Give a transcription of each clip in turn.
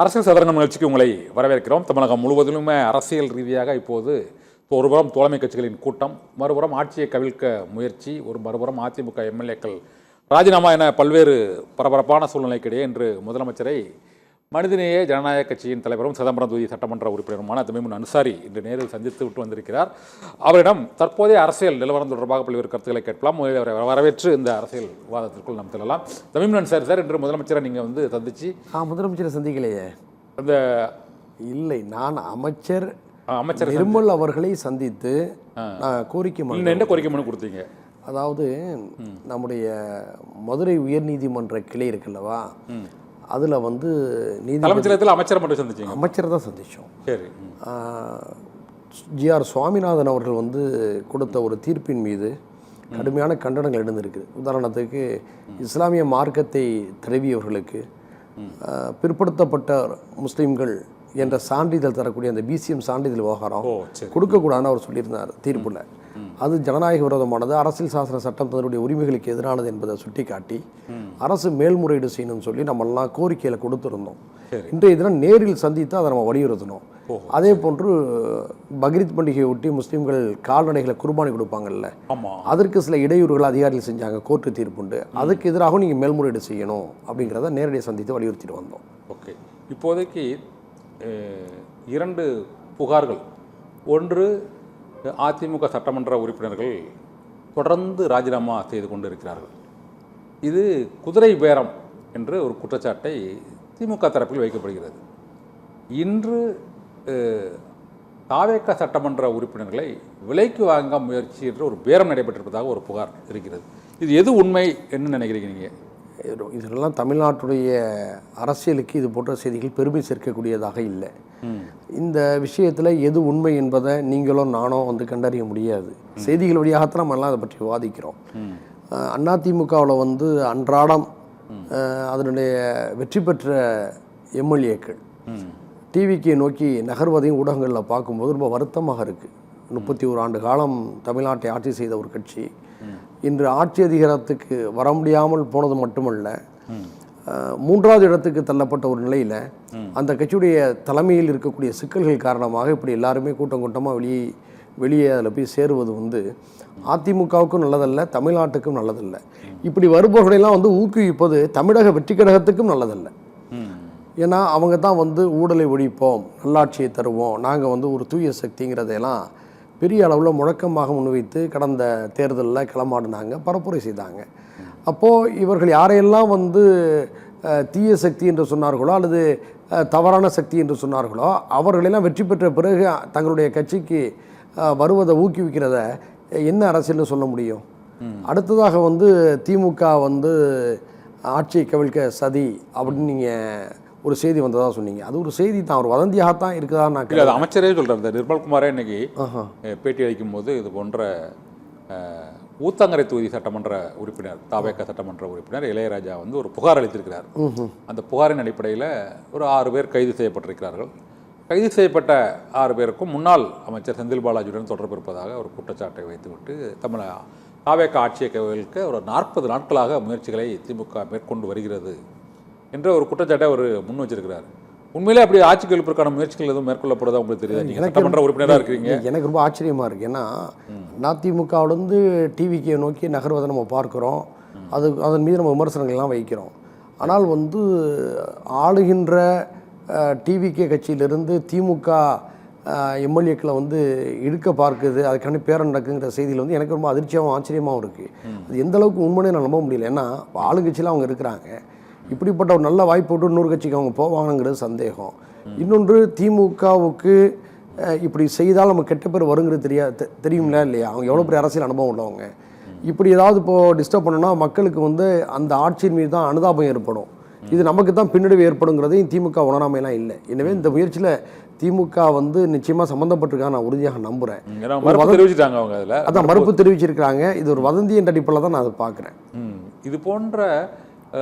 அரசியல் சதுரங்கம் நிகழ்ச்சிக்கு உங்களை வரவேற்கிறோம். தமிழகம் முழுவதிலுமே அரசியல் ரீதியாக இப்போது ஒருபுறம் தோழமை கட்சிகளின் கூட்டம், மறுபுறம் ஆட்சியை கவிழ்க்க முயற்சி, மறுபுறம் அதிமுக எம்எல்ஏக்கள் ராஜினாமா என பல்வேறு பரபரப்பான சூழ்நிலைக்கிடையே இன்று முதலமைச்சரை மனிதநேய ஜனநாயக கட்சியின் தலைவரும் சிதம்பரம் தொகுதி சட்டமன்ற உறுப்பினருமான தமிமுன் அன்சாரி இன்று நேரில் சந்தித்து விட்டு வந்திருக்கிறார். அவரிடம் தற்போதைய அரசியல் நிலவரம் தொடர்பாக பல்வேறு கருத்துக்களை கேட்கலாம். அவரை வரவேற்று இந்த அரசியல் விவாதத்திற்குள் நாம் செல்லலாம். தமிமுன் அன்சாரி சார், இன்று முதலமைச்சரை நீங்கள் சந்திச்சு முதலமைச்சரை சந்திக்கலையே? அந்த இல்லை, நான் அமைச்சர் நிர்மல் அவர்களை சந்தித்து கோரிக்கை என்ன கோரிக்கை மனு கொடுத்தீங்க? அதாவது நம்முடைய மதுரை உயர்நீதிமன்ற கிளை இருக்குல்லவா, அதில் தலைமைச்சரத்தில் அமைச்சரை மட்டும் சந்திச்சீங்க? அமைச்சரை தான் சந்தித்தோம். சரி. ஜிஆர் சுவாமிநாதன் அவர்கள் கொடுத்த ஒரு தீர்ப்பின் மீது கடுமையான கண்டனங்கள் எழுந்திருக்கு. உதாரணத்துக்கு, இஸ்லாமிய மார்க்கத்தை தழுவியவர்களுக்கு பிற்படுத்தப்பட்ட முஸ்லீம்கள் என்ற சான்றிதழ் தரக்கூடிய அந்த பிசிஎம் சான்றிதழ் விவகாரம் கொடுக்கக்கூடாதுன்னு அவர் சொல்லியிருந்தார் தீர்ப்பில். அது ஜனநாயக விரோதமானது, அரசியல் சாசன சட்டம் தன்னுடைய உரிமைகளுக்கு எதிரானது என்பதை சுட்டி காட்டி அரசு மேல்முறையீடு செய்யணும்னு சொல்லி நம்மெல்லாம் கோரிக்கையில் கொடுத்துருந்தோம். இன்றைய தினம் நேரில் சந்தித்து அதை நம்ம வலியுறுத்தணும். அதே போன்று பக்ரீத் பண்டிகையை ஒட்டி முஸ்லீம்கள் கால்நடைகளை குர்பானி கொடுப்பாங்கல்ல, அதற்கு சில இடையூறுகள் அதிகாரிகள் செஞ்சாங்க, கோர்ட்டு தீர்ப்புண்டு. அதுக்கு எதிராகவும் நீங்கள் மேல்முறையீடு செய்யணும் அப்படிங்கிறத நேரடியாக சந்தித்து வலியுறுத்திட்டு வந்தோம். ஓகே, இப்போதைக்கு 2 புகார்கள். ஒன்று, அதிமுக சட்டமன்ற உறுப்பினர்கள் தொடர்ந்து ராஜினாமா செய்து கொண்டு இருக்கிறார்கள். இது குதிரை பேரம் என்று ஒரு குற்றச்சாட்டை திமுக தரப்பில் வைக்கப்படுகிறது. இன்று தாவேக சட்டமன்ற உறுப்பினர்களை விலைக்கு வாங்க முயற்சி என்று ஒரு பேரம் நடைபெற்றிருப்பதாக ஒரு புகார் இருக்கிறது. இது எது உண்மை என்ன நினைக்கிறீங்க நீங்கள்? இதெல்லாம் தமிழ்நாட்டுடைய அரசியலுக்கு இது போன்ற செய்திகள் பெருமை சேர்க்கக்கூடியதாக இல்லை. இந்த விஷயத்தில் எது உண்மை என்பதை நீங்களும் நானும் கண்டறிய முடியாது. செய்திகள் வழியாகத்தான் நம்ம எல்லாம் அதை பற்றி விவாதிக்கிறோம். அதிமுகவில் அன்றாடம் அதனுடைய வெற்றி பெற்ற எம்எல்ஏக்கள் டிவிக்கு நோக்கி நகர்வதையும் ஊடகங்களில் பார்க்கும்போது ரொம்ப வருத்தமாக இருக்குது. 31 ஆண்டு காலம் தமிழ்நாட்டை ஆட்சி செய்த ஒரு கட்சி இன்று ஆட்சி அதிகாரத்துக்கு வர முடியாமல் போனது மட்டுமல்ல, 3வது இடத்துக்கு தள்ளப்பட்ட ஒரு நிலையில் அந்த கட்சியுடைய தலைமையில் இருக்கக்கூடிய சிக்கல்கள் காரணமாக இப்படி எல்லாருமே கூட்டம் கூட்டமாக வெளியே அதில் போய் சேருவது அதிமுகவுக்கும் நல்லதல்ல, தமிழ்நாட்டுக்கும் நல்லதல்ல. இப்படி வருபவர்களெல்லாம் ஊக்குவிப்பது தமிழக வெற்றி கழகத்துக்கும் நல்லதல்ல. ஏன்னா அவங்க தான் ஊழலை ஒழிப்போம், நல்லாட்சியை தருவோம், நாங்கள் ஒரு தூய சக்திங்கிறதையெல்லாம் பெரிய அளவில் முழக்கமாக முன்வைத்து கடந்த தேர்தலில் களமாடினாங்க, பரப்புரை செய்தாங்க. அப்போது இவர்கள் யாரையெல்லாம் தீய சக்தி என்று சொன்னார்களோ அல்லது தவறான சக்தி என்று சொன்னார்களோ அவர்களெல்லாம் வெற்றி பெற்ற பிறகு தங்களுடைய கட்சிக்கு வருவதை ஊக்குவிக்கிறத என்ன அரசியல்னு சொல்ல முடியும்? அடுத்ததாக திமுக ஆட்சியை கவிழ்க்க சதி அப்படின்னு நீங்கள் ஒரு செய்தி வந்ததாக சொன்னீங்க. அது ஒரு செய்தி தான், ஒரு வதந்தியாகத்தான் இருக்குதா? நான் அமைச்சரே சொல்கிறேன். இந்த நிர்மல்குமாரே இன்னைக்கு பேட்டி அளிக்கும் போது இது போன்ற ஊத்தங்கரை தொகுதி சட்டமன்ற உறுப்பினர், தாவேக சட்டமன்ற உறுப்பினர் இளையராஜா ஒரு புகார் அளித்திருக்கிறார். அந்த புகாரின் அடிப்படையில் ஒரு 6 பேர் கைது செய்யப்பட்டிருக்கிறார்கள். கைது செய்யப்பட்ட 6 பேருக்கும் முன்னாள் அமைச்சர் செந்தில் பாலாஜியுடன் தொடர்பு இருப்பதாக ஒரு குற்றச்சாட்டை வைத்துவிட்டு தாவேக ஆட்சியை கவிழ்க்க ஒரு 40 நாட்களாக முயற்சிகளை திமுக மேற்கொண்டு வருகிறது என்ற ஒரு குற்றச்சாட்டை அவர் முன் வச்சிருக்கிறார். உண்மையிலே அப்படி ஆட்சி கவிழ்ப்பதற்கான முயற்சிகள் எதுவும் மேற்கொள்ளப்படுதா உங்களுக்கு தெரியுது? நீங்கள் சட்டமன்ற உறுப்பினராக இருக்கிறீங்க. எனக்கு ரொம்ப ஆச்சரியமாக இருக்குது. ஏன்னா அதிமுகவிலேருந்து டிவிக்கு நோக்கி நகர்வதை நம்ம பார்க்குறோம், அதன் மீது நம்ம விமர்சனங்கள்லாம் வைக்கிறோம். ஆனால் ஆளுகின்ற டிவிகே கட்சியிலிருந்து திமுக எம்எல்ஏக்களை இழுக்க பார்க்குது, அதுக்கான பேரம் நடக்குங்கிற செய்தியில் எனக்கு ரொம்ப அதிர்ச்சியாகவும் ஆச்சரியமாகவும் இருக்குது. அது எந்த அளவுக்கு உண்மையை நான் நம்ப முடியல. ஏன்னா ஆளுங்கட்சியில் அவங்க இருக்கிறாங்க, இப்படிப்பட்ட ஒரு நல்ல வாய்ப்பு விட்டு இன்னொரு கட்சிக்கு அவங்க போவாங்கங்கிறது சந்தேகம். இன்னொன்று, திமுகவுக்கு இப்படி செய்தால் நம்ம கெட்ட பேர் வருங்கிறது தெரியும்ல இல்லையா? அவங்க எவ்வளோ பெரிய அரசியல் அனுபவம் உள்ளவங்க. இப்படி ஏதாவது இப்போது டிஸ்டர்ப் பண்ணோன்னா மக்களுக்கு அந்த ஆட்சியின் மீது தான் அனுதாபம் ஏற்படும், இது நமக்கு தான் பின்னடைவு ஏற்படுங்கிறதையும் திமுக உணராமையெல்லாம் இல்லை. எனவே இந்த முயற்சியில் திமுக நிச்சயமாக சம்மந்தப்பட்டிருக்காங்க, நான் உறுதியாக நம்புகிறேன். அதான் மறுப்பு தெரிவிச்சிருக்கிறாங்க. இது ஒரு வதந்தி என்ற அடிப்படையில் தான் நான் அதை பார்க்குறேன். இது போன்ற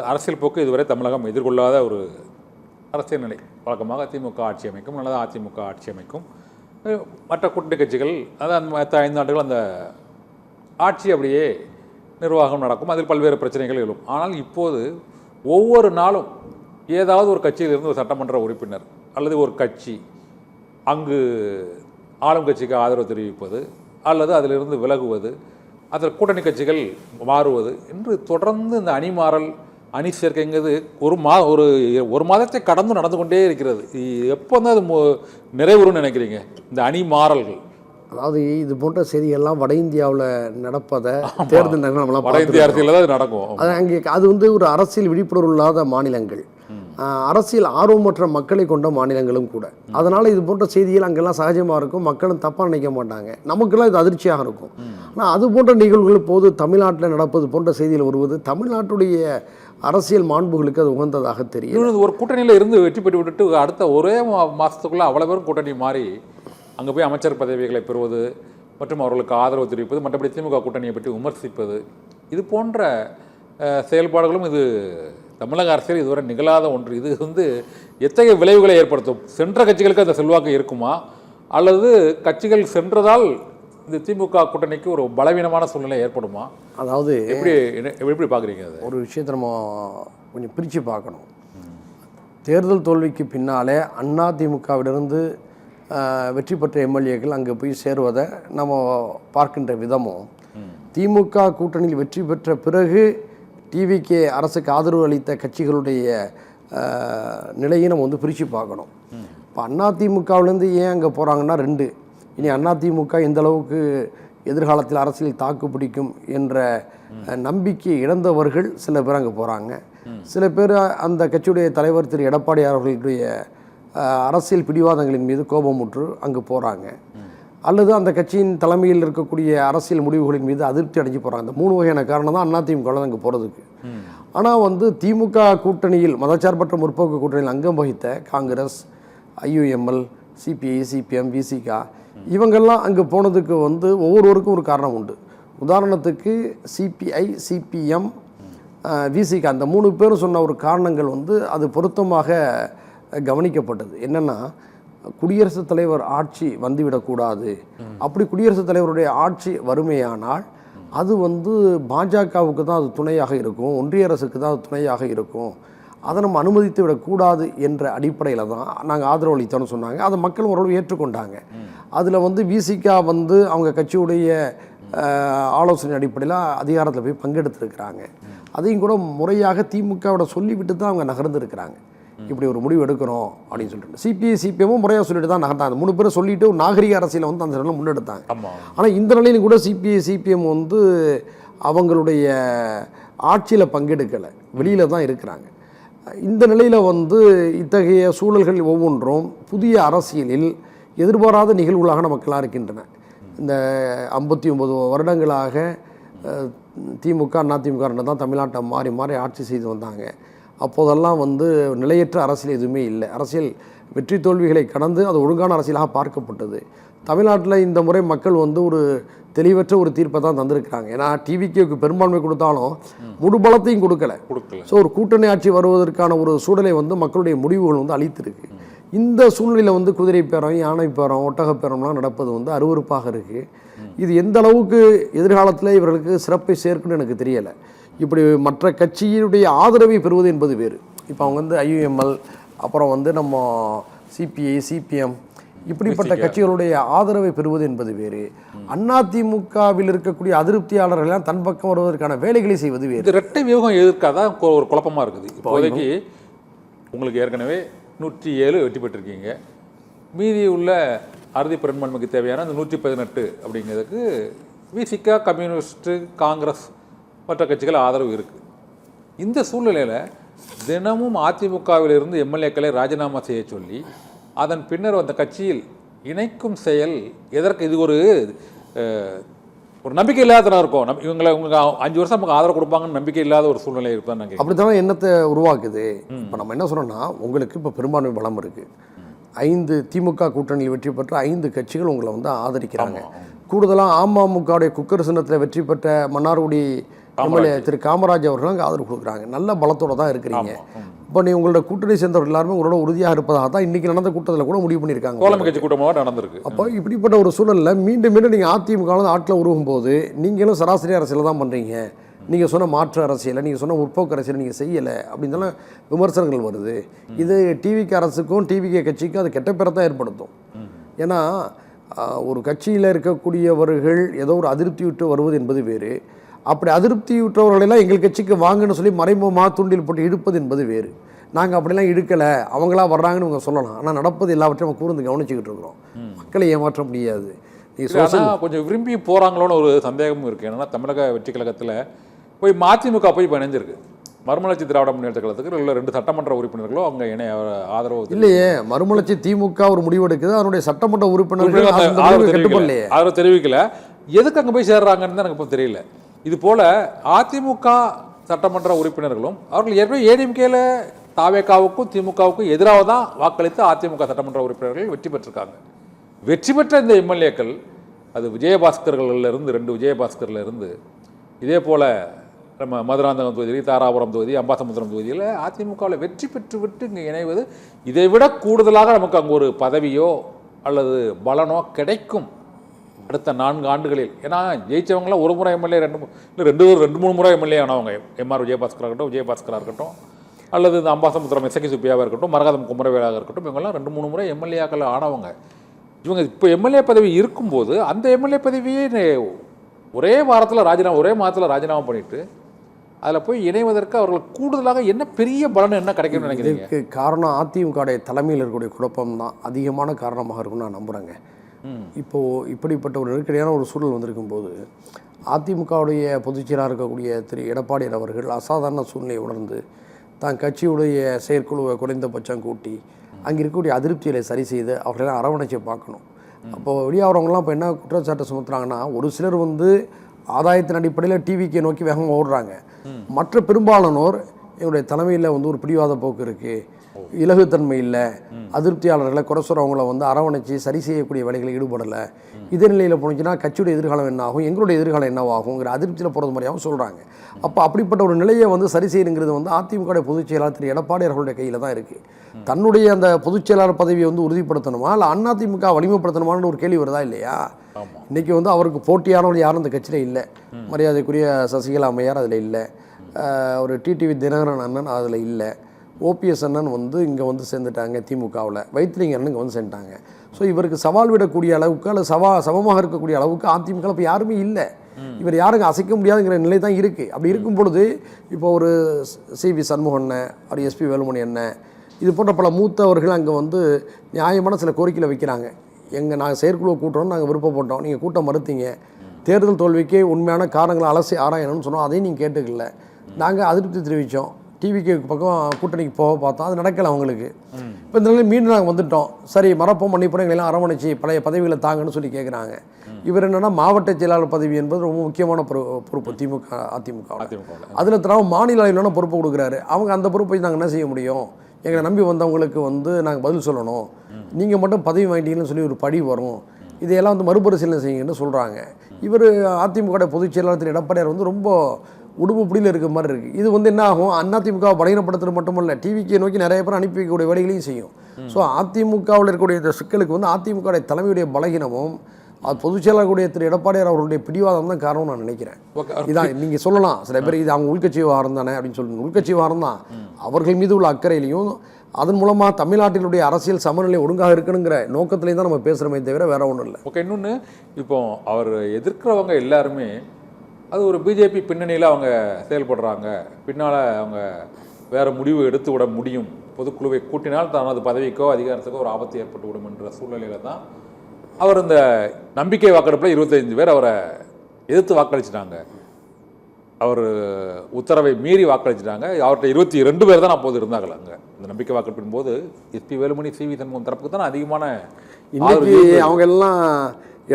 அரசியல் போக்கு இதுவரை தமிழகம் எதிர்கொள்ளாத ஒரு அரசியல் நிலை. வழக்கமாக திமுக ஆட்சி அமைக்கும், நல்லது அதிமுக ஆட்சி அமைக்கும், மற்ற கூட்டணி கட்சிகள் அதான் 5 ஆண்டுகள் அந்த ஆட்சி அப்படியே நிர்வாகம் நடக்கும், அதில் பல்வேறு பிரச்சனைகள் எழும். ஆனால் இப்போது ஒவ்வொரு நாளும் ஏதாவது ஒரு கட்சியிலிருந்து ஒரு சட்டமன்ற உறுப்பினர் அல்லது ஒரு கட்சி அங்கு ஆளும் கட்சிக்கு ஆதரவு தெரிவிப்பது அல்லது அதிலிருந்து விலகுவது, அதில் கூட்டணி கட்சிகள் மாறுவது என்று தொடர்ந்து இந்த அணிமாறல் அணி சேர்க்கைங்கிறது ஒரு மாதத்தை கடந்து நடந்து கொண்டே இருக்கிறது. எப்போ வந்து அது நிறைவுறும்னு நினைக்கிறீங்க இந்த அணி மாறல்கள்? அதாவது இது போன்ற செய்திகள்லாம் வட இந்தியாவில் நடப்பதை தேர்தல் நம்மளாம் வட இந்திய அரசியலில் தான் அது நடக்கும். அது அங்கே அது வந்து ஒரு அரசியல் விழிப்புணர்வு இல்லாத மாநிலங்கள், அரசியல் ஆர்வமற்ற மக்களை கொண்ட மாநிலங்களும் கூட. அதனால் இது போன்ற செய்திகள் அங்கெல்லாம் சகஜமாக இருக்கும், மக்களும் தப்பாக நினைக்க மாட்டாங்க, நமக்கெல்லாம் இது அதிர்ச்சியாக இருக்கும். ஆனால் அது போன்ற நிகழ்வுகள் போது தமிழ்நாட்டில் நடப்பது போன்ற செய்திகள் வருவது தமிழ்நாட்டுடைய அரசியல் மாண்புகளுக்கு அது உகந்ததாக தெரியும். ஒரு கூட்டணியில் இருந்து வெற்றி பெற்று விட்டுட்டு அடுத்த ஒரே மாதத்துக்குள்ளே அவ்வளோ பேரும் கூட்டணி மாறி அங்கே போய் அமைச்சர் பதவிகளை பெறுவது மற்றும் அவர்களுக்கு ஆதரவு தெரிவிப்பது, மற்றபடி திமுக கூட்டணியை பற்றி விமர்சிப்பது, இது போன்ற செயல்பாடுகளும் இது தமிழக அரசியல் இதுவரை நிகழாத ஒன்று. இது வந்து எத்தகைய விளைவுகளை ஏற்படுத்தும்? சென்ற கட்சிகளுக்கு அந்த செல்வாக்கு இருக்குமா, அல்லது கட்சிகள் சென்றதால் இந்த திமுக கூட்டணிக்கு ஒரு பலவீனமான சூழ்நிலை ஏற்படுமா? அதாவது எப்படி பார்க்குறீங்க? அது ஒரு விஷயத்தை நம்ம கொஞ்சம் பிரித்து பார்க்கணும். தேர்தல் தோல்விக்கு பின்னாலே அதிமுகவிலிருந்து வெற்றி பெற்ற எம்எல்ஏக்கள் அங்கே போய் சேருவதை நம்ம பார்க்கின்ற விதமும், திமுக கூட்டணியில் வெற்றி பெற்ற பிறகு டிவிகே அரசுக்கு ஆதரவு அளித்த கட்சிகளுடைய நிலையை நம்ம வந்து பிரித்து பார்க்கணும். இப்போ அதிமுகவிலேருந்து ஏன் அங்கே போகிறாங்கன்னா ரெண்டு. இனி அதிமுக எந்த அளவுக்கு எதிர்காலத்தில் அரசியல் தாக்கு பிடிக்கும் என்ற நம்பிக்கை இழந்தவர்கள் சில பேர் அங்கே போகிறாங்க. சில பேர் அந்த கட்சியுடைய தலைவர் திரு எடப்பாடி அவர்களுடைய அரசியல் பிடிவாதங்களின் மீது கோபமுற்று அங்கே போகிறாங்க. அல்லது அந்த கட்சியின் தலைமையில் இருக்கக்கூடிய அரசியல் முடிவுகளின் மீது அதிருப்தி அடைஞ்சு போகிறாங்க. இந்த மூணு வகையான காரணம் தான் அதிமுக அங்கே போகிறதுக்கு. ஆனால் வந்து திமுக கூட்டணியில் மதச்சார்பற்ற முற்போக்கு கூட்டணியில் அங்கம் வகித்த Congress, IUML, CBI, CPM, Visika இவங்கெல்லாம் அங்கே போனதுக்கு வந்து ஒவ்வொருவருக்கும் ஒரு காரணம் உண்டு. உதாரணத்துக்கு சிபிஐ, சிபிஎம், விசிகா அந்த மூணு பேரும் சொன்ன ஒரு காரணங்கள் வந்து அது பொருத்தமாக கவனிக்கப்பட்டது. என்னென்னா, குடியரசுத் தலைவர் ஆட்சி வந்துவிடக்கூடாது. அப்படி குடியரசுத் தலைவருடைய ஆட்சி வறுமையானால் அது வந்து பாஜகவுக்கு தான் அது துணையாக இருக்கும், ஒன்றிய அரசுக்கு தான் அது துணையாக இருக்கும், அதை நம்ம அனுமதித்து விடக்கூடாது என்ற அடிப்படையில் தான் நாங்கள் ஆதரவு அளித்தோன்னு சொன்னாங்க. அதை மக்கள் ஓரளவு ஏற்றுக்கொண்டாங்க. அதில் வந்து விசிகா வந்து அவங்க கட்சியுடைய ஆலோசனை அடிப்படையில் அதிகாரத்தில் போய் பங்கெடுத்துருக்கிறாங்க. அதையும் கூட முறையாக திமுகவோட சொல்லிவிட்டு தான் அவங்க நகர்ந்துருக்கிறாங்க. இப்படி ஒரு முடிவு எடுக்கிறோம் அப்படின்னு சொல்லிட்டு சிபிஐ, சிபிஎம்மும் முறையாக சொல்லிட்டு தான் நகர்ந்தாங்க. 3 பேரும் சொல்லிட்டு ஒரு நாகரிக அரசியலை வந்து அந்த நிலையில் முன்னெடுத்தாங்க. ஆனால் இந்த நிலையிலும் கூட சிபிஐ, சிபிஎம் வந்து அவங்களுடைய ஆட்சியில் பங்கெடுக்கலை, வெளியில் தான் இருக்கிறாங்க. இந்த நிலையில் வந்து இத்தகைய சூழல்கள் ஒவ்வொன்றும் புதிய அரசியலில் எதிர்பாராத நிகழ்வுகளாக நமக்கெல்லாம் இருக்கின்றன. இந்த 59 வருடங்களாக திமுக அதிமுக தான் தமிழ்நாட்டை மாறி மாறி ஆட்சி செய்து வந்தாங்க. அப்போதெல்லாம் வந்து நிலையற்ற அரசியல் எதுவுமே இல்லை. அரசியல் வெற்றி தோல்விகளை கடந்து அது ஒழுங்கான அரசியலாக பார்க்கப்பட்டது. தமிழ்நாட்டில் இந்த முறை மக்கள் வந்து ஒரு தெளிவற்ற ஒரு தீர்ப்பை தான் தந்திருக்கிறாங்க. ஏன்னா டிவிக்கு பெரும்பான்மை கொடுத்தாலும் முழு பலத்தையும் கொடுக்கல. ஸோ ஒரு கூட்டணி ஆட்சி வருவதற்கான ஒரு சூழலை வந்து மக்களுடைய முடிவுகள் வந்து அளித்திருக்கு. இந்த சூழ்நிலையில் வந்து குதிரை பேரம், யானை பேரம், ஒட்டகப்பேரம்லாம் நடப்பது வந்து அருவருப்பாக இருக்குது. இது எந்த அளவுக்கு எதிர்காலத்தில் இவர்களுக்கு சிறப்பை சேர்க்குன்னு எனக்கு தெரியலை. இப்படி மற்ற கட்சியினுடைய ஆதரவை பெறுவது என்பது வேறு. இப்போ அவங்க வந்து ஐயுஎம்எல், அப்புறம் வந்து நம்ம சிபிஐ, சிபிஎம் இப்படிப்பட்ட கட்சிகளுடைய ஆதரவை பெறுவது என்பது வேறு. அதிமுகவில் இருக்கக்கூடிய அதிருப்தியாளர்கள்லாம் தன் பக்கம் வருவதற்கான வேலைகளை செய்வது வேறு. இந்த இரட்டை வியூகம் எதிர்க்காதான் ஒரு குழப்பமாக இருக்குது. இப்போதைக்கு உங்களுக்கு ஏற்கனவே 107 வெற்றி பெற்றிருக்கீங்க. மீதி உள்ள அறுதி பெரும்பான்மைக்கு தேவையான அந்த 118 அப்படிங்கிறதுக்கு விசிகா, கம்யூனிஸ்ட்டு, காங்கிரஸ் மற்ற கட்சிகள் ஆதரவு இருக்குது. இந்த சூழ்நிலையில் தினமும் அதிமுகவிலிருந்து எம்எல்ஏக்களை ராஜினாமா செய்ய சொல்லி அதன் பின்னர் அந்த கட்சியில் இணைக்கும் செயல் எதற்கு? இது ஒரு நம்பிக்கை இல்லாத இருக்கும். இவங்களை 5 வருஷம் நமக்கு ஆதரவு கொடுப்பாங்கன்னு நம்பிக்கை இல்லாத ஒரு சூழ்நிலை இருக்குதான். நாங்கள் அப்படி தானே எண்ணத்தை உருவாக்குது. இப்போ நம்ம என்ன சொல்கிறோன்னா, உங்களுக்கு இப்போ பெரும்பான்மை பலம் இருக்குது. 5 திமுக கூட்டணியில் வெற்றி பெற்ற 5 கட்சிகள் உங்களை வந்து ஆதரிக்கிறாங்க. கூடுதலாக அமமுகவுடைய குக்கர் சின்னத்தில் வெற்றி பெற்ற மன்னார்குடி எம்எல்ஏ திரு காமராஜ் அவர்கள் அங்கே ஆதரவு கொடுக்குறாங்க. நல்ல பலத்தோடு தான் இருக்கிறீங்க. இப்போ நீ உங்களோட கூட்டணி சேர்ந்தவர்கள் எல்லாருமே உங்களோட உறுதியாக இருப்பதாக தான் இன்றைக்கி நடந்த கூட்டத்தில் கூட முடிவு பண்ணியிருக்காங்க. தோழமை கட்சி கூட்டமாக நடந்திருக்கு. அப்போ இப்படிப்பட்ட ஒரு சூழலில் மீண்டும் மீண்டும் நீங்கள் அதிமுக ஆட்டில் உருவும் போது நீங்களும் சராசரி அரசியல் தான் பண்ணுறீங்க, நீங்கள் சொன்ன மாற்று அரசியலை, நீங்கள் சொன்ன முற்போக்கு அரசியலை நீங்கள் செய்யலை அப்படின்னாலும் விமர்சனங்கள் வருது. இது டிவிக்கு அரசுக்கும் டிவிகே கட்சிக்கும் அது கெட்ட பேரை தான் ஏற்படுத்தும். ஏன்னா ஒரு கட்சியில் இருக்கக்கூடியவர்கள் ஏதோ ஒரு அதிருப்தி விட்டு வருவது என்பது வேறு, அப்படி அதிருப்தி விட்டவர்களெல்லாம் எங்கள் கட்சிக்கு வாங்கன்னு சொல்லி மறைமுகமாக தூண்டில் போட்டு இழுப்பது என்பது வேறு. நாங்கள் அப்படிலாம் இழுக்கலை, அவங்களா வர்றாங்கன்னு இவங்க சொல்லலாம். ஆனால் நடப்பது எல்லாவற்றையும் நம்ம கூர்ந்து கவனிச்சுக்கிட்டு இருக்கிறோம். மக்களை ஏமாற்ற முடியாது. கொஞ்சம் விரும்பி போகிறாங்களோன்னு ஒரு சந்தேகமும் இருக்குது. என்னன்னா தமிழக வெற்றி கழகத்தில் போய் மதிமுக போய் இணைஞ்சிருக்கு. மறுமலர்ச்சி திராவிட முன்னேற்ற கழகத்துக்கு இல்லை 2 சட்டமன்ற உறுப்பினர்களும் அவங்க இணைய ஆதரவு இல்லையே. மறுமலர்ச்சி திமுக ஒரு முடிவெடுக்குது, அதனுடைய சட்டமன்ற உறுப்பினர்கள் ஆதரவு தெரிவிக்கல. எதுக்கு அங்கே போய் சேர்றாங்கன்னு தான் எனக்கு இப்போ தெரியல. இது போல அதிமுக சட்டமன்ற உறுப்பினர்களும் அவர்கள் ஏற்கனவே ஏடிஎம்கேல தாவேகாவுக்கும் திமுகவுக்கும் எதிராக தான் வாக்களித்து அதிமுக சட்டமன்ற உறுப்பினர்கள் வெற்றி பெற்றிருக்காங்க. வெற்றி பெற்ற இந்த எம்எல்ஏக்கள், அது விஜயபாஸ்கர்களிலிருந்து 2 விஜயபாஸ்கர்லேருந்து, இதே போல் நம்ம மதுராந்தகம் தொகுதி, தாராபுரம் தொகுதி, அம்பாசமுத்திரம் தொகுதியில் அதிமுகவில் வெற்றி பெற்று விட்டு இங்கே இணைவது இதை விட கூடுதலாக நமக்கு அங்கே ஒரு பதவியோ அல்லது பலனோ கிடைக்கும் அடுத்த 4 ஆண்டுகளில். ஏன்னா ஜெயிச்சவங்களாம் ஒரு முறை எம்எல்ஏ, 2-3 முறை எம்எல்ஏ ஆனவங்க. எம்ஆர் விஜயபாஸ்கராக இருக்கட்டும் அல்லது இந்த அம்பாசமுத்திரம் எஸ்கே சுப்பியாவாக இருக்கட்டும், மரகதம் குமரவேலாக இருக்கட்டும், இவங்கெல்லாம் 2-3 முறை எம்எல்ஏக்கள் ஆனவங்க. இவங்க இப்போ எம்எல்ஏ பதவி இருக்கும்போது அந்த எம்எல்ஏ பதவியே ஒரே மாதத்தில் ராஜினாமா பண்ணிட்டு அதில் போய் இணைவதற்கு அவர்களுக்கு கூடுதலாக என்ன பெரிய பலன் என்ன கிடைக்கும்னு நினைக்கிறீங்க? இதுக்கு காரணம் அதிமுக தலைமையில் இருக்கக்கூடிய குழப்பம் தான் அதிகமான காரணமாக இருக்கும்னு நான் நம்புகிறேங்க. இப்போது இப்படிப்பட்ட ஒரு நெருக்கடியான ஒரு சூழல் வந்திருக்கும் போது அதிமுகவுடைய பொதுச்செயலாளர் இருக்கக்கூடிய திரு எடப்பாடியார் அவர்கள் அசாதாரண சூழ்நிலையை உணர்ந்து தான் கட்சியுடைய செயற்குழுவை குறைந்தபட்சம் கூட்டி அங்கே இருக்கக்கூடிய அதிருப்திகளை சரி செய்து அவர்களெல்லாம் அரவணைச்சு பார்க்கணும். அப்போது வெளியாகிறவங்களாம் இப்போ என்ன குற்றச்சாட்டை சுமத்துறாங்கன்னா, ஒரு சிலர் ஆதாயத்தின் அடிப்படையில் டிவிக்கு நோக்கி வேகமாக ஓடுறாங்க. மற்ற பெரும்பாலானோர் என்னுடைய தலைமையில் ஒரு பிடிவாத போக்கு இருக்குது, இலகுத்தன்மை இல்லை, அதிருப்தியாளர்களை குறை சொல்கிறவங்கள அரவணைச்சு சரி செய்யக்கூடிய வேலைகளை ஈடுபடலை. இதே நிலையில் போனுச்சுன்னா கட்சியுடைய எதிர்காலம் என்ன ஆகும், எங்களுடைய எதிர்காலம் என்னவாகுங்கிற அதிருப்தியில் போகிறது மாதிரியாகவும் சொல்கிறாங்க. அப்போ அப்படிப்பட்ட ஒரு நிலையை சரி செய்யுங்கிறது அதிமுக பொதுச் செயலாளர் திரு எடப்பாடியார்களுடைய கையில் தான் இருக்குது. தன்னுடைய அந்த பொதுச் செயலாளர் பதவியை உறுதிப்படுத்தணுமா இல்லை அதிமுக வலிமைப்படுத்தணுமான்னு ஒரு கேள்வி வருதா இல்லையா? இன்றைக்கி அவருக்கு போட்டியானவர்கள் யாரும் அந்த கட்சியில் இல்லை. மரியாதைக்குரிய சசிகலா அம்மையார் அதில் இல்லை, ஒரு டிடிவி தினகரன் அண்ணன் அதில் இல்லை, ஓபிஎஸ் அண்ணன் இங்கே சேர்ந்துட்டாங்க திமுகவில், வைத்திலிங்க அண்ணன் இங்கே சேர்ந்துட்டாங்க. ஸோ இவருக்கு சவால் விடக்கூடிய அளவுக்கு அல்லது சமமாக இருக்கக்கூடிய அளவுக்கு அதிமுக இப்போ யாருமே இல்லை. இவர் யாருங்க அசைக்க முடியாதுங்கிற நிலை தான் இருக்குது. அப்படி இருக்கும் பொழுது இப்போ ஒரு சிவி சண்முகம் அண்ணன், ஒரு எஸ்பி வேலுமணி அண்ணன், இது போன்ற பல மூத்தவர்கள் அங்கே நியாயமான சில கோரிக்கையில் வைக்கிறாங்க. நாங்கள் செயற்குழுவை கூட்டுறோம், நாங்கள் விருப்பப்பட்டோம், நீங்கள் கூட்டம் மறுத்தீங்க, தேர்தல் தோல்விக்கு உண்மையான காரணங்களை அலசி ஆராயணும்னு சொன்னோம், அதையும் நீங்கள் கேட்டுக்கல. நாங்கள் அதிருப்தி தெரிவித்தோம், டிவிக்கு பக்கம் கூட்டணிக்கு போக பார்த்தோம், அது நடக்கலை அவங்களுக்கு. இப்போ இந்த நிலையில் மீண்டும் நாங்கள் வந்துவிட்டோம், சரி மறப்போம் மன்னிப்போம், எங்களெல்லாம் அரவணைச்சி பழைய பதவிகளை தாங்கன்னு சொல்லி கேட்குறாங்க. இவர் என்னென்னா மாவட்ட செயலாளர் பதவி என்பது ரொம்ப முக்கியமான பொறுப்பு அதிமுக. அதில் தவிர மாநில அளவிலான பொறுப்பு கொடுக்குறாரு. அவங்க அந்த பொறுப்பை நாங்கள் என்ன செய்ய முடியும், எங்களை நம்பி வந்தவங்களுக்கு நாங்கள் பதில் சொல்லணும், நீங்கள் மட்டும் பதவி வாங்கிட்டீங்கன்னு சொல்லி ஒரு பழி வரும், இதையெல்லாம் மறுபரிசீலனை செய்யுங்கன்னு சொல்கிறாங்க. இவர் அதிமுக பொதுச் செயலாளர் திரு எடப்பாடியார் ரொம்ப உடுப்பு பிடியில் இருக்கிற மாதிரி இருக்குது. இது என்ன ஆகும், அதிமுகவை பலகீனப்படுத்துறது மட்டுமல்ல, டிவிக்கு நோக்கி நிறைய பேர் அனுப்பி வைக்கக்கூடிய வேலைகளையும் செய்யும். ஸோ அதிமுகவில் இருக்கக்கூடிய இந்த சிக்கலுக்கு அதிமுக தலைமையுடைய பலகீனமும் அது பொதுச் செயலாளர்களுடைய திரு எடப்பாடியார் அவர்களுடைய பிடிவாதம் தான் காரணம் நான் நினைக்கிறேன். இதான் நீங்கள் சொல்லலாம், சில பேர் இது அவங்க உள்கட்சி விவகாரம் தானே அப்படின்னு சொல்லுங்க. உள்கட்சி விவகாரம் தான், அவர்கள் மீது உள்ள அக்கறையிலையும் அதன் மூலமாக தமிழ்நாட்டினுடைய அரசியல் சமநிலை ஒழுங்காக இருக்கணுங்கிற நோக்கத்துலேயும் தான் நம்ம பேசுகிறோமே தவிர வேற ஒன்றும் இல்லை. ஓகே, இன்னொன்று இப்போ அவர் எதிர்க்கிறவங்க எல்லாருமே அது ஒரு பிஜேபி பின்னணியில் அவங்க செயல்படுறாங்க, பின்னால் அவங்க வேறு முடிவு எடுத்து விட முடியும், பொதுக்குழுவை கூட்டினால் தனது பதவிக்கோ அதிகாரத்துக்கோ ஒரு ஆபத்து ஏற்பட்டு விடும் என்ற சூழ்நிலையில் தான் அவர் இந்த நம்பிக்கை வாக்கெடுப்பில் 25 பேர் அவரை எதிர்த்து வாக்களிச்சிட்டாங்க. அவர் உத்தரவை மீறி வாக்களிச்சிட்டாங்க. அவர்கிட்ட 22 பேர் தான் அப்போது இருந்தாங்க அங்கே. இந்த நம்பிக்கை வாக்கெடுப்பின் போது எஸ்பி வேலுமணி, சிவி சண்முகம் தரப்புக்கு தான் அதிகமான. இன்னைக்கு அவங்க எல்லாம்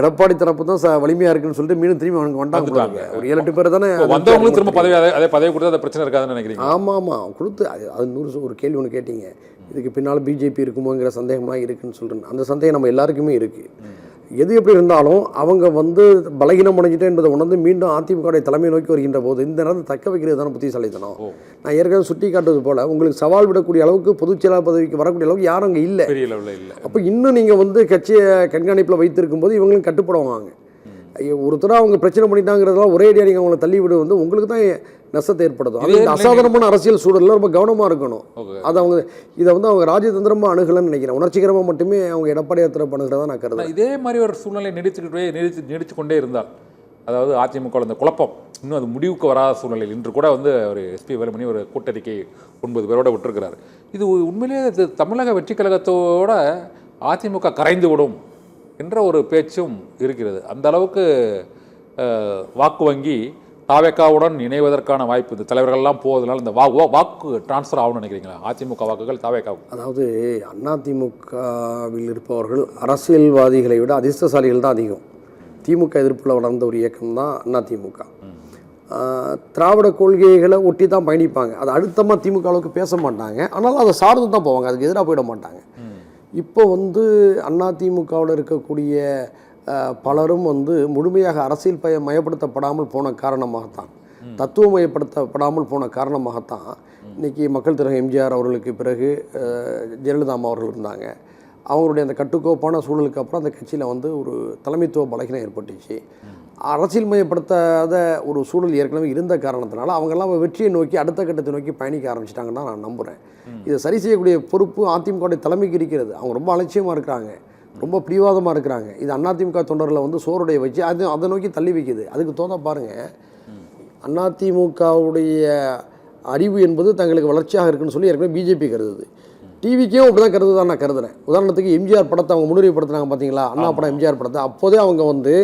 எடப்பாடி தரப்பு தான் வலிமையாக இருக்குன்னு சொல்லிட்டு மீண்டும் திரும்பி அவங்க வந்துட்டாங்க. ஒரு 7-8 பேர் தானே வந்தவங்களும் திரும்ப அதே பதவி கொடுத்து அந்த பிரச்சனை இருக்காதுன்னு நினைக்கிறீங்க? ஆமாம், கொடுத்து அது 100 ஒரு கேள்வி ஒன்று கேட்டீங்க, இதுக்கு பின்னால் பிஜேபி இருக்குமோங்கிற சந்தேகமாக இருக்குன்னு சொல்கிறேன். அந்த சந்தேகம் நம்ம எல்லாருக்குமே இருக்குது. எது எப்படி இருந்தாலும் அவங்க பலகீனம் அடைஞ்சிட்டே என்பதை உணர்ந்து மீண்டும் அதிமுக தலைமை நோக்கி வருகின்ற போது இந்த நேரத்தை தக்க வைக்கிறது தானே புத்திசாலித்தனம். நான் ஏற்கனவே சுட்டி காட்டுவது போல் உங்களுக்கு சவால் விடக்கூடிய அளவுக்கு பொதுச் செயலாளர் பதவிக்கு வரக்கூடிய அளவுக்கு யாரும் அங்கே இல்லை. பெரிய லெவலில் இல்லை. அப்போ இன்னும் நீங்கள் கட்சியை கண்காணிப்பில் வைத்திருக்கும் போது இவங்களும் கட்டுப்படுவாங்க. ஒருத்தராக அவங்க பிரச்சனை பண்ணிட்டாங்கிறதெல்லாம் ஒரே அடியாக நீங்கள் அவங்களை தள்ளி விட வந்து உங்களுக்கு தான் நஷ்டத்தை ஏற்படுத்தும். அது இந்த அசாதாரணமான அரசியல் சூழலில் ரொம்ப கவனமாக இருக்கணும். அது அவங்க இதை வந்து அவங்க ராஜதந்திரமாக அணுகலன்னு நினைக்கிறேன். உணர்ச்சிகரமாக மட்டுமே அவங்க எடப்பாடியார் தரப்பு அணுகிறதா நான் கருதுறேன். இதே மாதிரி ஒரு சூழ்நிலை நீடிச்சு கொண்டே இருந்தால், அதாவது அதிமுக அந்த குழப்பம் இன்னும் அது முடிவுக்கு வராத சூழ்நிலையில் இன்று கூட வந்து ஒரு எஸ்பி வேலுமணி ஒரு கூட்டறிக்கை 9 பேரோட விட்டுருக்கிறார். இது உண்மையிலேயே இது தமிழக வெற்றி கழகத்தோட அதிமுக கரைந்து விடும் என்ற ஒரு பேச்சும் இருக்கிறது. அந்த அளவுக்கு வாக்கு வங்கி தாவேக்காவுடன் இணைவதற்கான வாய்ப்பு இந்த தலைவர்கள்லாம் போவதனால இந்த வாக்கு டிரான்ஸ்ஃபர் ஆகும்னு நினைக்கிறீங்களா? அதிமுக வாக்குகள் தாவேக்காவுக்கு. அதாவது அதிமுகவில் இருப்பவர்கள் அரசியல்வாதிகளை விட அதிர்ஷ்டசாலிகள் தான் அதிகம். திமுக எதிர்ப்பில் வளர்ந்த ஒரு இயக்கம் தான் அதிமுக. திராவிட கொள்கைகளை ஒட்டி தான் பயணிப்பாங்க. அது அழுத்தமாக திமுக அளவுக்கு பேச மாட்டாங்க. ஆனாலும் அதை சார்ந்து தான் போவாங்க, அதுக்கு எதிராக போயிட மாட்டாங்க. இப்போ வந்து அதிமுகவில் இருக்கக்கூடிய பலரும் வந்து முழுமையாக அரசியல் மயப்படுத்தப்படாமல் போன காரணமாகத்தான், தத்துவமயப்படுத்தப்படாமல் போன காரணமாகத்தான் இன்றைக்கி மக்கள் திலகம் எம்ஜிஆர் அவர்களுக்கு பிறகு ஜெயலலிதா அம்மா அவர்கள் இருந்தாங்க. அவங்களுடைய அந்த கட்டுக்கோப்பான சூழலுக்கு அப்புறம் அந்த கட்சியில் வந்து ஒரு தலைமைத்துவ பலகீனம் ஏற்பட்டுச்சு. அரசியல் மயப்படுத்தாத ஒரு சூழல் ஏற்கனவே இருந்த காரணத்தினால அவங்கெல்லாம் வெற்றியை நோக்கி அடுத்த கட்டத்தை நோக்கி பயணிக்க ஆரம்பிச்சிட்டாங்கன்னு தான் நான் நம்புகிறேன். இதை சரி செய்யக்கூடிய பொறுப்பு அதிமுக தலைமைக்கு இருக்கிறது. அவங்க ரொம்ப அலட்சியமாக இருக்கிறாங்க, ரொம்ப பிடிவாதமாக இருக்கிறாங்க. இது அதிமுக தொண்டர்களை வந்து சோறுடைய வச்சு அதை நோக்கி தள்ளி வைக்குது. அதுக்கு தோண பாருங்கள், அதிமுகவுடைய அறிவு என்பது தங்களுக்கு வளர்ச்சியாக இருக்குன்னு சொல்லி ஏற்கனவே பிஜேபி கருதுது. டிவிக்கும் அப்படி தான் கருதுதான் நான் கருதுறேன். உதாரணத்துக்கு எம்ஜிஆர் படத்தை அவங்க முன்னுரிமைப்படுத்தினாங்க பார்த்தீங்களா, அண்ணா படம் எம்ஜிஆர் படத்தை. அப்போதே அவங்க வந்து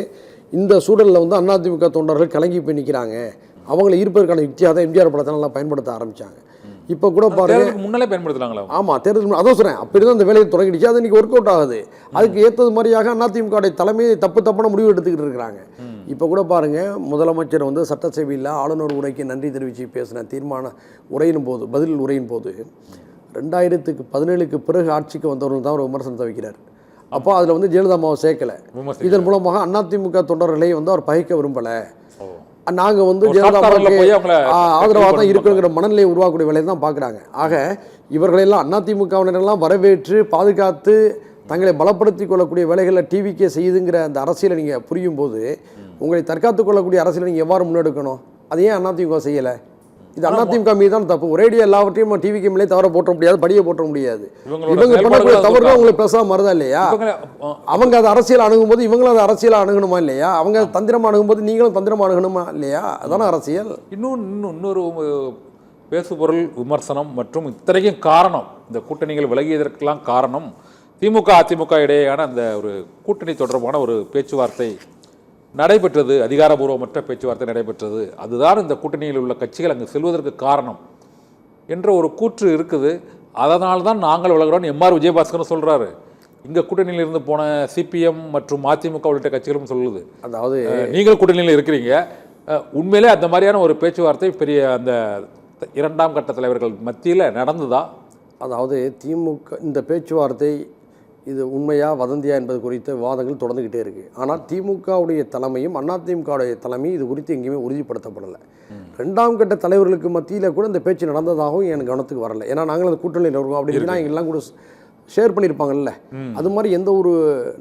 இந்த சூழலில் வந்து அதிமுக தொண்டர்கள் கலங்கி போய் நிற்கிறாங்க, அவங்களை ஈர்ப்பதற்கான யுக்தியாக தான் எம்ஜிஆர் படத்தை நல்லா பயன்படுத்த ஆரம்பித்தாங்க. இப்போ கூட பாருங்க, முன்னாலே பயன்படுத்தலாங்களா? ஆமாம், தேர்தல் அதான் சொல்கிறேன், அப்படி தான் அந்த வேலையை தொடங்கிடுச்சு. அது இன்றைக்கி ஒர்க் அவுட் ஆகுது. அதுக்கு ஏற்றது மாதிரியாக அதிமுக தலைமையை தப்பான முடிவு எடுத்துக்கிட்டு இருக்கிறாங்க. இப்போ கூட பாருங்கள், முதலமைச்சர் வந்து சட்டசபையில் ஆளுநர் உரைக்கு நன்றி தெரிவித்து பேசின பதில் உரையின் போது 2017க்கு பிறகு ஆட்சிக்கு வந்தவர்கள் தான் ஒரு விமர்சனத்தை வைக்கிறார். அப்போ அதில் வந்து ஜெயலலிதா அம்மாவை சேர்க்கலை. இதன் மூலமாக அதிமுக தொண்டர்களை வந்து அவர் பகைக்க விரும்பலை. நாங்கள் வந்து ஜெயலலிதா அம்மாவுக்கு ஆதரவாக தான் இருக்குங்கிற மனநிலையை உருவாக்கக்கூடிய வேலையை தான் பார்க்குறாங்க. ஆக இவர்களெல்லாம் அதிமுகவினரெல்லாம் வரவேற்று பாதுகாத்து தங்களை பலப்படுத்தி கொள்ளக்கூடிய வேலைகளை டிவிக்கே செய்யுதுங்கிற அந்த அரசியலை நீங்கள் புரியும் போது உங்களை தற்காத்து கொள்ளக்கூடிய அரசியலை நீங்கள் எவ்வாறு முன்னெடுக்கணும்? அது ஏன் அதிமுக செய்யலை? இது அதிமுக மீது தான் தப்பு. ஒரேடியாக எல்லாவற்றையும் டிவிக்கு மேலே தவற போட்ட முடியாது, படியை போட்ட முடியாது. இவங்க பண்ணக்கூடிய தவறு தான் உங்களுக்கு பேசாம மறதா இல்லையா? அவங்க அதை அரசியல் அணுகும்போது இவங்களும் அதை அரசியல் அணுகணுமா இல்லையா? அவங்க தந்திரமா அணுகும்போது நீங்களும் தந்திரமா அணுகணுமா இல்லையா? அதான அரசியல். இன்னொரு பேசுபொருள் விமர்சனம் மற்றும் இத்தனைக்கும் காரணம், இந்த கூட்டணிகள் விலகியதற்கெல்லாம் காரணம் திமுக அதிமுக இடையேயான அந்த ஒரு கூட்டணி தொடர்பான ஒரு பேச்சுவார்த்தை நடைபெற்றது, அதிகாரபூர்வமற்ற பேச்சுவார்த்தை நடைபெற்றது. அதுதான் இந்த கூட்டணியில் உள்ள கட்சிகள் அங்கு செல்வதற்கு காரணம் என்ற ஒரு கூற்று இருக்குது. அதனால தான் நாங்கள் விலகிறோம் எம்ஆர் விஜயபாஸ்கர் சொல்கிறாரு. இங்கே கூட்டணியில் இருந்து போன சிபிஎம் மற்றும் அதிமுக உள்ளிட்ட கட்சிகளும் சொல்லுது. அதாவது நீங்கள் கூட்டணியில் இருக்கிறீங்க, உண்மையிலே அந்த மாதிரியான ஒரு பேச்சுவார்த்தை பெரிய அந்த 2ஆம் கட்ட தலைவர்கள் மத்தியில் நடந்துதா? அதாவது திமுக இந்த பேச்சுவார்த்தை இது உண்மையா வதந்தியா என்பது குறித்த விவாதங்கள் தொடர்ந்துக்கிட்டே இருக்குது. ஆனால் திமுகவுடைய தலைமையும் அதிமுகவுடைய தலைமையும் இது குறித்து எங்கேயுமே உறுதிப்படுத்தப்படலை. 2ஆம் கட்ட தலைவர்களுக்கு மத்தியில் கூட இந்த பேச்சு நடந்ததாகவும் எனக்கு கவனத்துக்கு வரலை. ஏன்னா நாங்கள் அந்த கூட்டணியில் இருக்கோம் அப்படின்னா எல்லாம் கூட ஷேர் பண்ணியிருப்பாங்கல்ல, அது மாதிரி எந்த ஒரு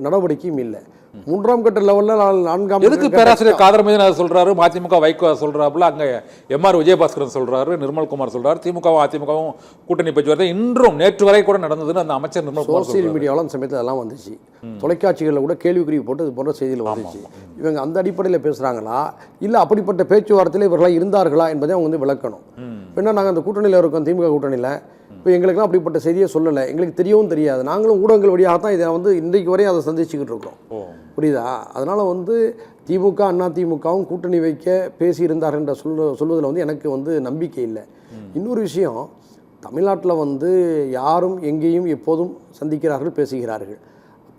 நடவடிக்கையும் இல்லை. 3ஆம் கட்ட லெவலில் 4ஆம் எதுக்கு பேராசிரியர் காதர் மீது சொல்கிறாரு, மதிமுக வைகோ சொல்கிறாப்புல, அங்கே எம்ஆர் விஜயபாஸ்கரன் சொல்கிறாரு, நிர்மல்குமார் சொல்கிறார், திமுகவும் அதிமுகவும் கூட்டணி பேச்சுவார்த்தை இன்றும் நேற்று வரை கூட நடந்ததுன்னு அந்த அமைச்சர் நிர்மல்குமார் சோசியல் மீடியாவில் சமயத்தில் எல்லாம் வந்துச்சு, தொலைக்காட்சிகளில் கூட கேள்விக்குறி போட்டு இது போன்ற செய்தியில் வந்துச்சு. இவங்க அந்த அடிப்படையில் பேசுகிறாங்களா இல்லை அப்படிப்பட்ட பேச்சுவார்த்தையில் இவர்களாக இருந்தார்களா என்பதை அவங்க வந்து விளக்கணும். பின்ன நாங்கள் அந்த கூட்டணியில் இருக்கோம், திமுக கூட்டணியில். இப்போ எங்களுக்குலாம் அப்படிப்பட்ட செய்தியை சொல்லலை, எங்களுக்கு தெரியவும் தெரியாது. நாங்களும் ஊடகங்கள் வழியாக தான் இதை வந்து இன்றைக்கு வரையும் அதை சந்திச்சுக்கிட்டு இருக்கோம். புரியுதா? அதனால் வந்து திமுக அதிமுகவும் கூட்டணி வைக்க பேசியிருந்தார்கள் என்ற சொல்வதில் வந்து எனக்கு வந்து நம்பிக்கை இல்லை. இன்னொரு விஷயம், தமிழ்நாட்டில் வந்து யாரும் எங்கேயும் எப்போதும் சந்திக்கிறார்கள், பேசுகிறார்கள்.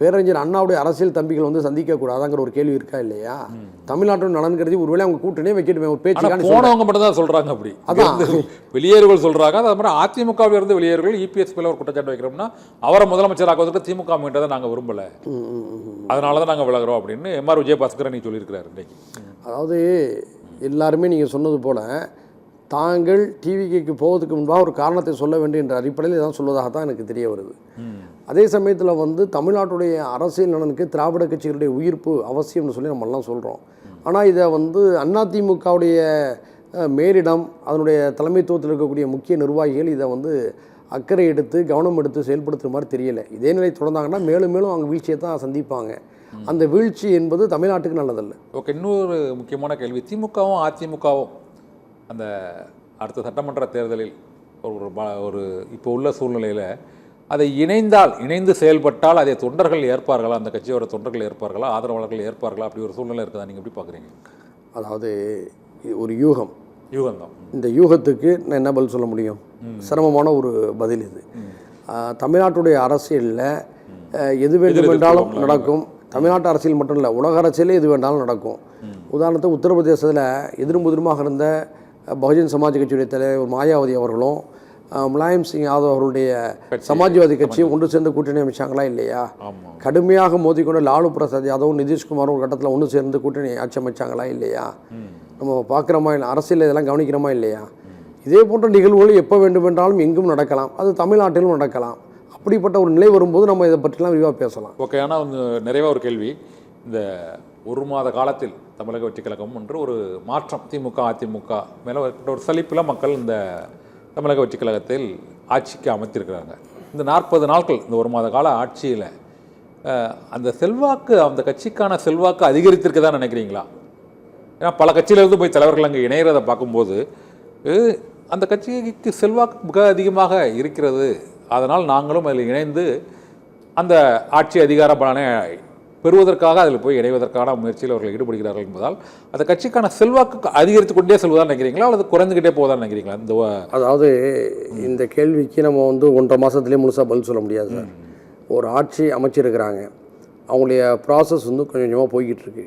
பேரறிஞர் அண்ணாவுடைய அரசியல் தம்பிகள் வந்து சந்திக்கக்கூடாதாங்கிற ஒரு கேள்வி இருக்கா இல்லையா? தமிழ்நாட்டோட நலன் கருதி ஒருவேளை அவங்க கூட்டணியே வைக்கட்டுமே ஒரு பேச்சுக்கான போனவங்க மட்டும் தான் சொல்கிறாங்க. அப்படி அதான் வெளியேறுகள் சொல்கிறாங்க. அது மாதிரி அதிமுகவில் இருந்து வெளியேறுகள் இபிஎஸ் மேலே ஒரு குற்றச்சாட்டு வைக்கிறோம்னா அவரை முதலமைச்சர் ஆக்குவதற்கு திமுக மீட்டதை நாங்கள் விரும்பலை, அதனால தான் நாங்கள் விலகிறோம் அப்படின்னு எம்ஆர் விஜயபாஸ்கர் நீ சொல்லியிருக்கிறார் இன்றைக்கு. அதாவது எல்லாருமே நீங்கள் சொன்னது போல் தாங்கள் டிவிக்கு போவதுக்கு முன்பாக ஒரு காரணத்தை சொல்ல வேண்டும் என்ற அடிப்படையில் இதான் சொல்வதாகத்தான் எனக்கு தெரிய வருது. அதே சமயத்தில் வந்து தமிழ்நாட்டுடைய அரசியல் நலனுக்கு திராவிட கட்சிகளுடைய உயிர்ப்பு அவசியம்னு சொல்லி நம்மெல்லாம் சொல்கிறோம். ஆனால் இதை வந்து அதிமுகவுடைய மேலிடம் அதனுடைய தலைமைத்துவத்தில் இருக்கக்கூடிய முக்கிய நிர்வாகிகள் இதை வந்து அக்கறை எடுத்து கவனம் எடுத்து செயல்படுத்துகிற மாதிரி தெரியலை. இதே நிலை தொடர்ந்தாங்கன்னா மேலும் மேலும் அவங்க வீழ்ச்சியை தான் சந்திப்பாங்க. அந்த வீழ்ச்சி என்பது தமிழ்நாட்டுக்கு நல்லதல்ல. ஓகே, இன்னொரு முக்கியமான கேள்வி, திமுகவும் அதிமுகவும் அந்த அடுத்த சட்டமன்ற தேர்தலில் ஒரு இப்போ உள்ள சூழ்நிலையில் அதை இணைந்து செயல்பட்டால் அதை தொண்டர்கள் ஏற்பார்களா, அந்த கட்சியோட தொண்டர்கள் ஏற்பார்களா, ஆதரவாளர்கள் ஏற்பார்களா, அப்படி ஒரு சூழ்நிலை இருக்குதா? நீங்கள் எப்படி பார்க்குறீங்க? அதாவது ஒரு யூகம் தான். இந்த யூகத்துக்கு நான் என்ன பதில் சொல்ல முடியும்? சிரமமான ஒரு பதில் இது. தமிழ்நாட்டுடைய அரசியலில் எது வேண்டுமென்றாலும் நடக்கும். தமிழ்நாட்டு அரசியல் மட்டும் இல்லை, உலக அரசியலே எது வேண்டாலும் நடக்கும். உதாரணத்துக்கு உத்தரப்பிரதேசத்தில் எதிரும் புதிருமாக இருந்த பகுஜன் சமாஜ் கட்சியுடைய தலைவர் மாயாவதி அவர்களும் முலாயம் சிங் யாதவ் அவர்களுடைய சமாஜ்வாதி கட்சியும் ஒன்று சேர்ந்து கூட்டணி அமைச்சாங்களா இல்லையா? கடுமையாக மோதிக்கொண்டு லாலு பிரசாத் யாதவும் நிதிஷ்குமாரும் ஒரு கட்டத்தில் ஒன்று சேர்ந்து கூட்டணி ஆட்சி அமைச்சாங்களா இல்லையா? நம்ம பார்க்குறோமா இல்லை, அரசியல் இதெல்லாம் கவனிக்கிறோமா இல்லையா? இதே போன்ற நிகழ்வுகள் எப்போ வேண்டுமென்றாலும் எங்கும் நடக்கலாம், அது தமிழ்நாட்டிலும் நடக்கலாம். அப்படிப்பட்ட ஒரு நிலை வரும்போது நம்ம இதை பற்றிலாம் விரிவாக பேசலாம். ஓகே, ஆனால் நிறைவாக ஒரு கேள்வி, இந்த ஒரு மாத காலத்தில் தமிழக வெற்றி கழகம் என்று ஒரு மாற்றம் திமுக அதிமுக மேலே ஒரு சலிப்பில் மக்கள் இந்த தமிழக வெற்றி கழகத்தில் ஆட்சிக்கு அமைத்திருக்கிறாங்க. இந்த 40 நாட்கள் இந்த ஒரு மாத கால ஆட்சியில் அந்த செல்வாக்கு, அந்த கட்சிக்கான செல்வாக்கு அதிகரித்திருக்கு தான் நினைக்கிறீங்களா? ஏன்னா பல கட்சியிலிருந்து போய் தலைவர்கள் அங்கே இணைகிறத பார்க்கும்போது அந்த கட்சிக்கு செல்வாக்கு மிக அதிகமாக இருக்கிறது. அதனால் நாங்களும் அதில் இணைந்து அந்த ஆட்சி அதிகார பலனை பெறுவதற்காக அதில் போய் இணைவதற்கான முயற்சியில் அவர்கள் ஈடுபடுகிறார்கள் என்பதால் அந்த கட்சிக்கான செல்வாக்கு அதிகரித்து கொண்டே செல்வதாக நினைக்கிறீங்களா அல்லது குறைந்துக்கிட்டே போவதாக நினைக்கிறீங்களா? அதாவது இந்த கேள்விக்கு நம்ம வந்து 1.5 மாதத்துலேயே முழுசாக பதில் சொல்ல முடியாது சார். ஒரு ஆட்சி அமைச்சிருக்கிறாங்க, அவங்களுடைய ப்ராசஸ் வந்து கொஞ்சம் கொஞ்சமாக போய்கிட்டு இருக்கு.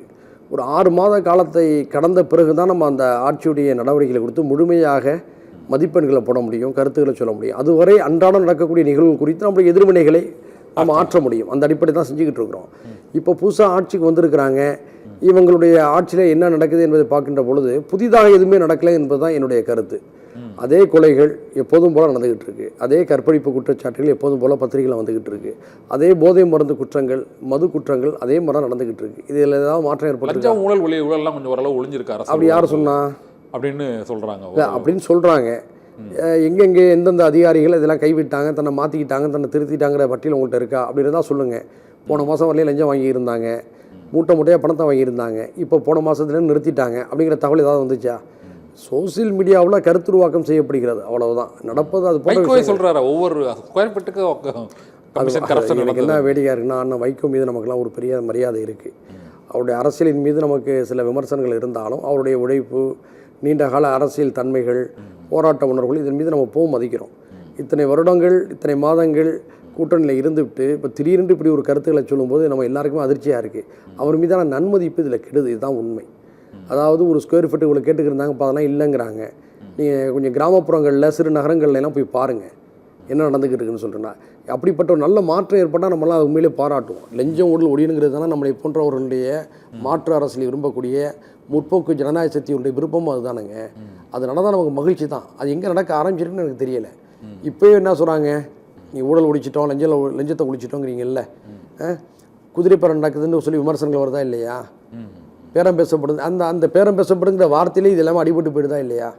ஒரு 6 மாத காலத்தை கடந்த பிறகு தான் நம்ம அந்த ஆட்சியுடைய நடவடிக்கைகளை கொடுத்து முழுமையாக மதிப்பெண்களை போட முடியும், கருத்துக்களை சொல்ல முடியும். அதுவரை அன்றாடம் நடக்கக்கூடிய நிகழ்வு குறித்து நம்மளுடைய எதிர்வினைகளை நம்ம ஆற்ற முடியும். அந்த அடிப்படை தான் செஞ்சுக்கிட்டு இருக்கிறோம். இப்போ புதுசாக ஆட்சிக்கு வந்திருக்கிறாங்க, இவங்களுடைய ஆட்சியில் என்ன நடக்குது என்பதை பார்க்கின்ற பொழுது புதிதாக எதுவுமே நடக்கலை என்பது தான் என்னுடைய கருத்து. அதே கொலைகள் எப்போதும் போல் நடந்துக்கிட்டு இருக்கு, அதே கற்பழிப்பு குற்றச்சாட்டுகள் எப்போதும் போல் பத்திரிகையில் வந்துக்கிட்டு இருக்கு, அதே போதை மருந்து குற்றங்கள், மது குற்றங்கள் அதே மாதிரி நடந்துக்கிட்டு இருக்கு. இதில் ஏதாவது மாற்றம் ஏற்பட்டு ஊழல்லாம் கொஞ்சம் ஓரளவு ஒளிஞ்சிருக்காரு அப்படி யார் சொன்னா அப்படின்னு சொல்கிறாங்க. அப்படின்னு சொல்கிறாங்க. எங்கெங்கே எந்தெந்த அதிகாரிகள் இதெல்லாம் கைவிட்டாங்க, தன்னை மாற்றிக்கிட்டாங்க, தன்னை திருத்திட்டாங்கிற பட்டியல் உங்கள்கிட்ட இருக்கா அப்படின்னு தான் சொல்லுங்கள். போன மாதம் வரலையே லஞ்சம் வாங்கியிருந்தாங்க, மூட்டை மூட்டையாக பணத்தை வாங்கியிருந்தாங்க, இப்போ போன மாதத்துலேருந்து நிறுத்திட்டாங்க அப்படிங்கிற தகவல் ஏதாவது வந்துச்சா? சோசியல் மீடியாவில் கருத்துருவாக்கம் செய்யப்படுகிறது, அவ்வளவுதான் நடப்பது. அது போல சொல்கிறாரு ஒவ்வொரு ஸ்கொயர் ஃபீட்டுக்கு எனக்கு என்ன வேடிக்கையாக இருக்குன்னா, அண்ணன் வைகோ மீது நமக்குலாம் ஒரு பெரிய மரியாதை இருக்குது. அவருடைய அரசியலின் மீது நமக்கு சில விமர்சனங்கள் இருந்தாலும் அவருடைய உழைப்பு, நீண்டகால அரசியல் தன்மைகள், போராட்ட உணர்வுகள் இதன் மீது நம்ம போகும் மதிக்கிறோம். இத்தனை வருடங்கள் இத்தனை மாதங்கள் கூட்டணியில் இருந்துவிட்டு இப்போ திடீரென்று இப்படி ஒரு கருத்துக்களை சொல்லும்போது நம்ம எல்லாருக்குமே அதிர்ச்சியாக இருக்குது. அவர் மீதான நன்மதிப்பு இதில் கெடுது, இதுதான் உண்மை. அதாவது ஒரு ஸ்கொயர் ஃபீட்டு இவ்வளோ கேட்டுக்கிருந்தாங்க, இப்போ அதெல்லாம் இல்லைங்கிறாங்க. நீங்கள் கொஞ்சம் கிராமப்புறங்களில் சிறு நகரங்கள்லாம் போய் பாருங்கள் என்ன நடந்துக்கிட்டு இருக்குன்னு சொல்கிறேன்னா. அப்படிப்பட்ட ஒரு நல்ல மாற்றம் ஏற்பட்டால் நம்மளாம் அது உண்மையிலே பாராட்டுவோம். லஞ்சம் ஊழல் ஒழியணுங்கிறது தானே நம்மளை போன்றவர்களுடைய மாற்று அரசியல் விரும்பக்கூடிய முற்போக்கு ஜனநாயக சக்தியுடைய விருப்பமும் அதுதானுங்க. அது நடந்தால் நமக்கு மகிழ்ச்சி தான். அது எங்கே நடக்க ஆரம்பிச்சிருக்குன்னு எனக்கு தெரியலை. இப்போயே என்ன சொல்கிறாங்க, நீ ஊழல் ஒழிச்சிட்டோம், லஞ்சத்தை ஒழிச்சிட்டோங்கிறீங்கல்ல, குதிரைப்பரம் நடக்குதுன்னு சொல்லி விமர்சனங்கள் வருதா இல்லையா? பேரம் பேசப்படுது, அந்த பேரம் பேசப்படுங்கிற வார்த்தையிலே இது எல்லாமே அடிபட்டு போயிடுதா இல்லையா?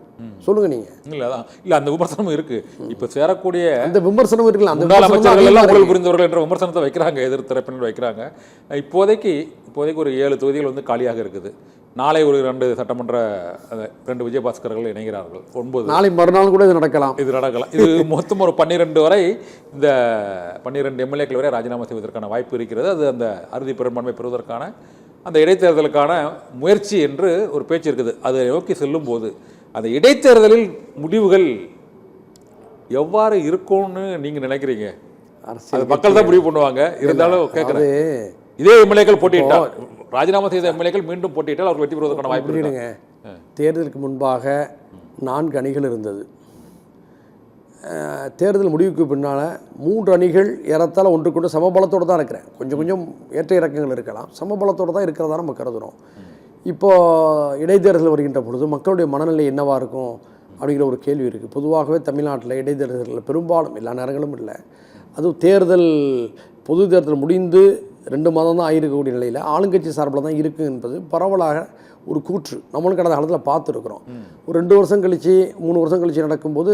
சொல்லுங்க நீங்க. இல்லை அந்த விமர்சனமும் இருக்கு. இப்போ சேரக்கூடிய அந்த விமர்சனம் இருக்குல்ல, அந்த அமைச்சர்கள் எல்லாம் ஊழல் புரிந்தவர்கள் என்ற விமர்சனத்தை வைக்கிறாங்க, எதிர் தரப்பினர் வைக்கிறாங்க. இப்போதைக்கு ஒரு 7 தொகுதிகள் வந்து காலியாக இருக்குது. நாளை ஒரு 2 சட்டமன்ற 2 விஜயபாஸ்கர்கள் இணைகிறார்கள். 9 நாளை மறுநாள் கூட இது நடக்கலாம். இது மொத்தம் ஒரு 12 வரை, இந்த 12 எம்எல்ஏக்கள் வரை ராஜினாமா செய்வதற்கான வாய்ப்பு இருக்கிறது. அது அந்த அறுதி பெரும்பான்மை பெறுவதற்கான அந்த இடைத்தேர்தலுக்கான முயற்சி என்று ஒரு பேச்சு இருக்குது. அதை நோக்கி செல்லும் போது அந்த இடைத்தேர்தலில் முடிவுகள் எவ்வாறு இருக்கும்னு நீங்க நினைக்கிறீங்க? அது மக்கள் தான் முடிவு பண்ணுவாங்க. இருந்தாலும் கேட்குறேன், இதே எம்எல்ஏக்கள் போட்டியிட்டால், ராஜினாமா செய்த எம்எல்ஏக்கள் மீண்டும் போட்டியிட்டால் அவர்கள் வெற்றி பெறுவதற்கான வாய்ப்பு இருக்குங்க. தேர்தலுக்கு முன்பாக 4 அணிகள் இருந்தது. தேர்தல் முடிவுக்கு பின்னால் 3 அணிகள் ஏறத்தாழ ஒன்றுக்கொண்டு சமபலத்தோடு தான் இருக்கிறேன். கொஞ்சம் கொஞ்சம் ஏற்ற இறக்கங்கள் இருக்கலாம், சமபலத்தோடு தான் இருக்கிறதா நம்ம கருதுகிறோம். இப்போது இடைத்தேர்தல் வருகின்ற பொழுது மக்களுடைய மனநிலை என்னவாக இருக்கும் அப்படிங்கிற ஒரு கேள்வி இருக்குது. பொதுவாகவே தமிழ்நாட்டில் இடைத்தேர்தல்களில் பெரும்பாலும் எல்லா நேரங்களும் இல்லை, அதுவும் தேர்தல் பொது தேர்தல் முடிந்து 2 மாதம் தான் ஆகிருக்கக்கூடிய நிலையில் ஆளுங்கட்சி சார்பில் தான் இருக்குது என்பது பரவலாக ஒரு கூற்று நம்மளும் கடந்த காலத்தில் பார்த்துருக்குறோம். ஒரு 2 வருஷம் கழித்து 3 வருஷம் கழித்து நடக்கும்போது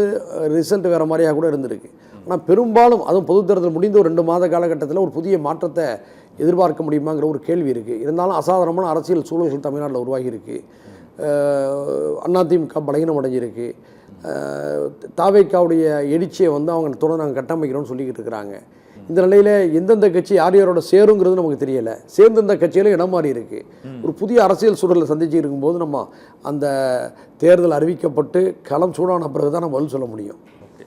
ரிசல்ட் வேறு மாதிரியாக கூட இருந்திருக்கு. ஆனால் பெரும்பாலும் அதுவும் பொது தேர்தல் முடிந்த ஒரு 2 மாத காலகட்டத்தில் ஒரு புதிய மாற்றத்தை எதிர்பார்க்க முடியுமாங்கிற ஒரு கேள்வி இருக்குது. இருந்தாலும் அசாதாரணமான அரசியல் சூழல்கள் தமிழ்நாட்டில் உருவாகி இருக்குது. அதிமுக பலகீனம் அடைஞ்சிருக்கு. தாவேக்காவுடைய எழுச்சியை வந்து அவங்க தொடர்ந்து நாங்கள் கட்டமைக்கிறோம்னு சொல்லிக்கிட்டு இருக்கிறாங்க. இந்த நிலையில் எந்தெந்த கட்சி யார் யாரோட சேருங்கிறது நமக்கு தெரியலை. சேர்ந்த கட்சியிலும் இடம் மாறி இருக்குது. ஒரு புதிய அரசியல் சூழலை சந்திச்சு இருக்கும்போது நம்ம அந்த தேர்தல் அறிவிக்கப்பட்டு களம் சூடான பிறகு தான் நம்ம பதில் சொல்ல முடியும். ஓகே,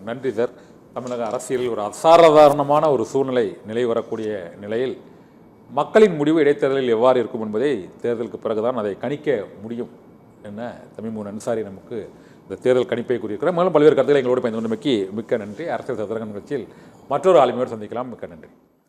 நன்றி சார். தமிழக அரசியலில் ஒரு அசாதாரணமான ஒரு சூழ்நிலை நிலை வரக்கூடிய நிலையில் மக்களின் முடிவு இடைத்தேர்தலில் எவ்வாறு இருக்கும் என்பதை தேர்தலுக்கு பிறகுதான் அதை கணிக்க முடியும் என்ன தமிமுன் அன்சாரி நமக்கு இந்த தேர்தல் கணிப்பை கூறியிருக்கிறார். மேலும் பல்வேறு கருத்துக்களை எங்களோடு பயந்து கொண்டமைக்கு மிக்க நன்றி. அரசியல் சதுரங்க நிகழ்ச்சியில் மற்றொரு ஆளுமையோடு சந்திக்கலாம். மிக்க நன்றி.